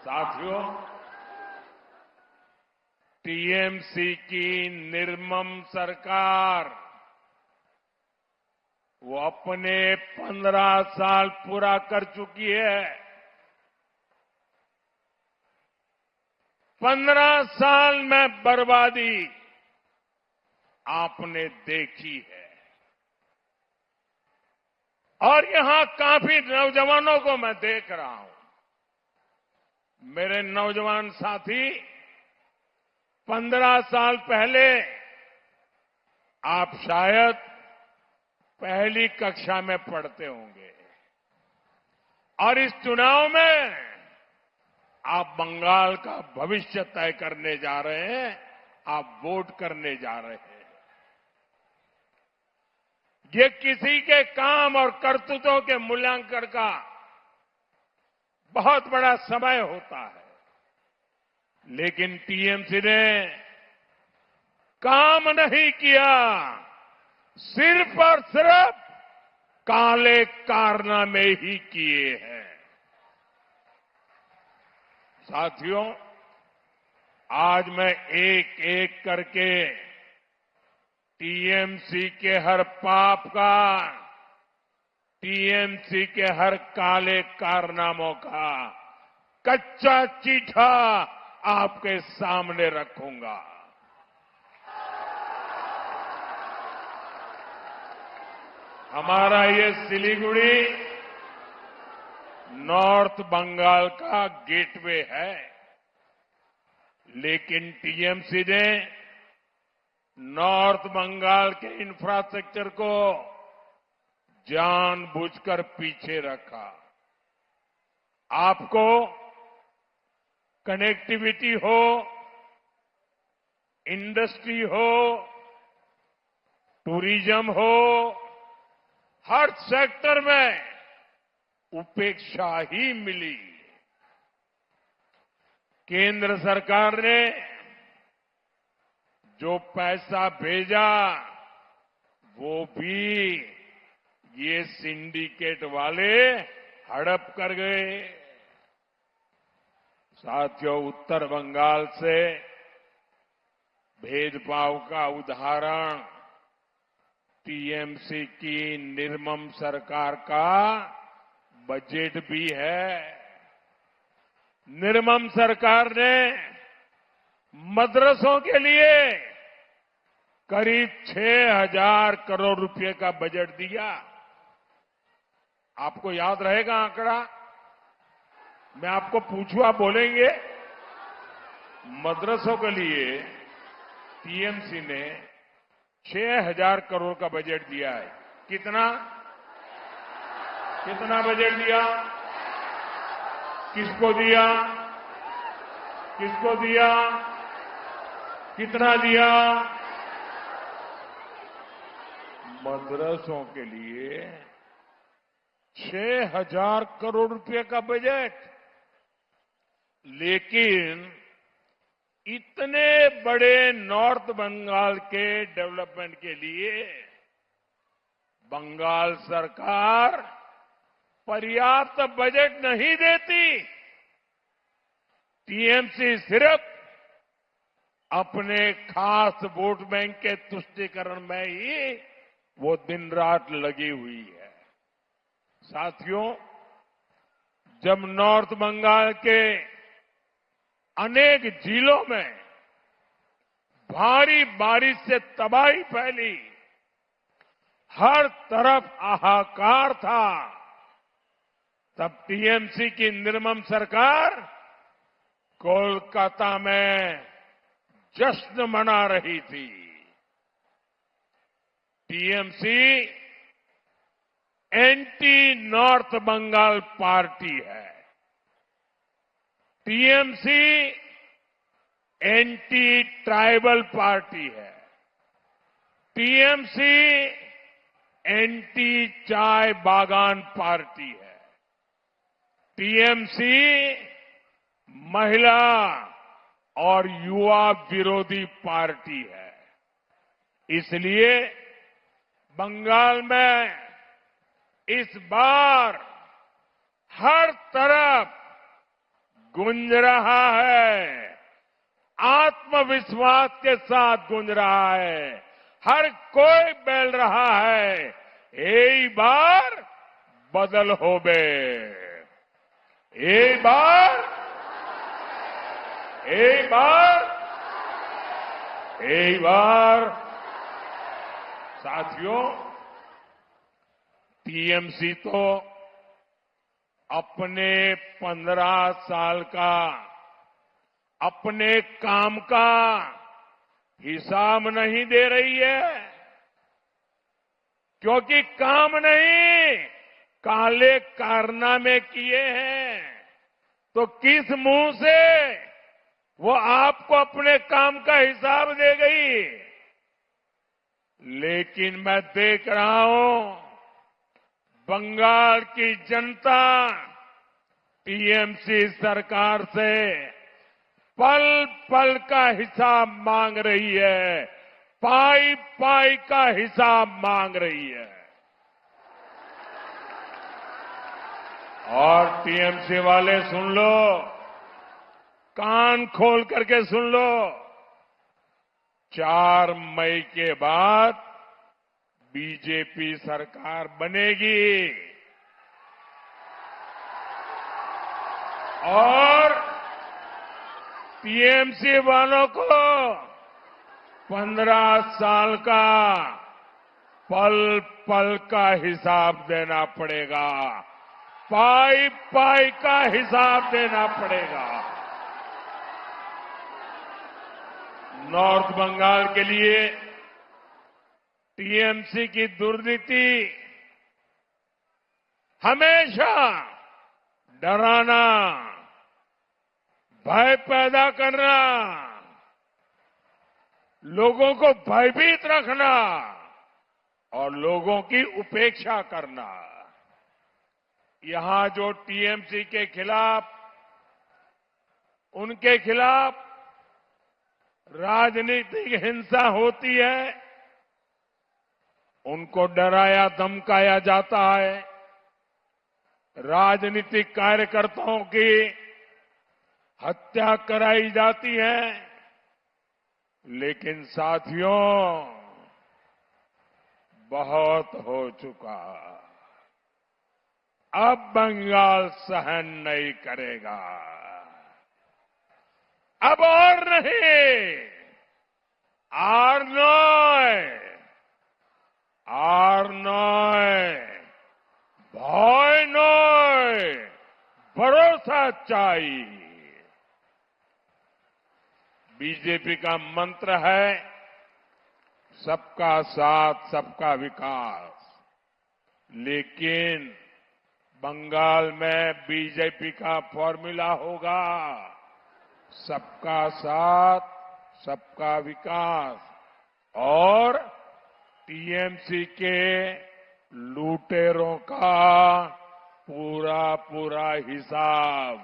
साथियों, टीएमसी की निर्मम सरकार वो अपने 15 साल पूरा कर चुकी है। 15 साल में बर्बादी आपने देखी है और यहां काफी नौजवानों को मैं देख रहा हूं। मेरे नौजवान साथी 15 साल पहले आप शायद पहली कक्षा में पढ़ते होंगे और इस चुनाव में आप बंगाल का भविष्य तय करने जा रहे हैं, आप वोट करने जा रहे हैं। ये किसी के काम और करतूतों के मूल्यांकन का बहुत बड़ा समय होता है, लेकिन टीएमसी ने काम नहीं किया, सिर्फ और सिर्फ काले कारनामे ही किए हैं। साथियों, आज मैं एक एक करके टीएमसी के हर पाप का, टीएमसी के हर काले कारनामों का कच्चा चिट्ठा आपके सामने रखूंगा। हमारा ये सिलीगुड़ी नॉर्थ बंगाल का गेटवे है, लेकिन टीएमसी ने नॉर्थ बंगाल के इंफ्रास्ट्रक्चर को जानबूझकर पीछे रखा। आपको कनेक्टिविटी हो, इंडस्ट्री हो, टूरिज्म हो, हर सेक्टर में उपेक्षा ही मिली। केंद्र सरकार ने जो पैसा भेजा वो भी ये सिंडिकेट वाले हड़प कर गए। साथियों, उत्तर बंगाल से भेदभाव का उदाहरण टीएमसी की निर्मम सरकार का बजट भी है। निर्मम सरकार ने मदरसों के लिए करीब 6,000 करोड़ रुपए का बजट दिया। आपको याद रहेगा आंकड़ा? मैं आपको पूछूं, आप बोलेंगे? मदरसों के लिए टीएमसी ने 6,000 करोड़ का बजट दिया है। कितना बजट दिया? किसको दिया? किसको दिया? कितना दिया? मदरसों के लिए 6,000 करोड़ रुपए का बजट। लेकिन इतने बड़े नॉर्थ बंगाल के डेवलपमेंट के लिए बंगाल सरकार पर्याप्त बजट नहीं देती। टीएमसी सिर्फ अपने खास वोट बैंक के तुष्टीकरण में ही वो दिन रात लगी हुई है। साथियों, जब नॉर्थ बंगाल के अनेक जिलों में भारी बारिश से तबाही फैली, हर तरफ हाहाकार था, तब टीएमसी की निर्मम सरकार कोलकाता में जश्न मना रही थी। TMC anti north Bengal party है। टीएमसी एंटी ट्राइबल पार्टी है। टीएमसी एंटी चाय बागान पार्टी है। टीएमसी महिला और युवा विरोधी पार्टी है। इसलिए बंगाल में इस बार हर तरफ गूंज रहा है, आत्मविश्वास के साथ गूंज रहा है। हर कोई बोल रहा है, एक बार बदल होबे, एक बार, एक बार, एक बार। साथियों, टीएमसी तो अपने 15 साल का अपने काम का हिसाब नहीं दे रही है, क्योंकि काम नहीं काले कारनामे किए हैं, तो किस मुंह से वो आपको अपने काम का हिसाब दे गई। लेकिन मैं देख रहा हूं बंगाल की जनता टीएमसी सरकार से पल पल का हिसाब मांग रही है, पाई पाई का हिसाब मांग रही है। और टीएमसी वाले सुन लो, कान खोल करके सुन लो, 4 मई के बाद बीजेपी सरकार बनेगी और टीएमसी वालों को 15 साल का पल पल का हिसाब देना पड़ेगा, पाई पाई का हिसाब देना पड़ेगा। नॉर्थ बंगाल के लिए टीएमसी की दुर्नीति हमेशा डराना, भय पैदा करना, लोगों को भयभीत रखना और लोगों की उपेक्षा करना। यहां जो टीएमसी के खिलाफ, उनके खिलाफ राजनीतिक हिंसा होती है, उनको डराया धमकाया जाता है, राजनीतिक कार्यकर्ताओं की हत्या कराई जाती है। लेकिन साथियों, बहुत हो चुका, अब बंगाल सहन नहीं करेगा, अब और नहीं, আর নয়, ভয় নয়, भरोसा चाहिए। बीजेपी का मंत्र है सबका साथ, सबका विकास। लेकिन बंगाल में बीजेपी का फॉर्मूला होगा सबका साथ, सबका विकास और टीएमसी के लूटेरों का पूरा पूरा हिसाब।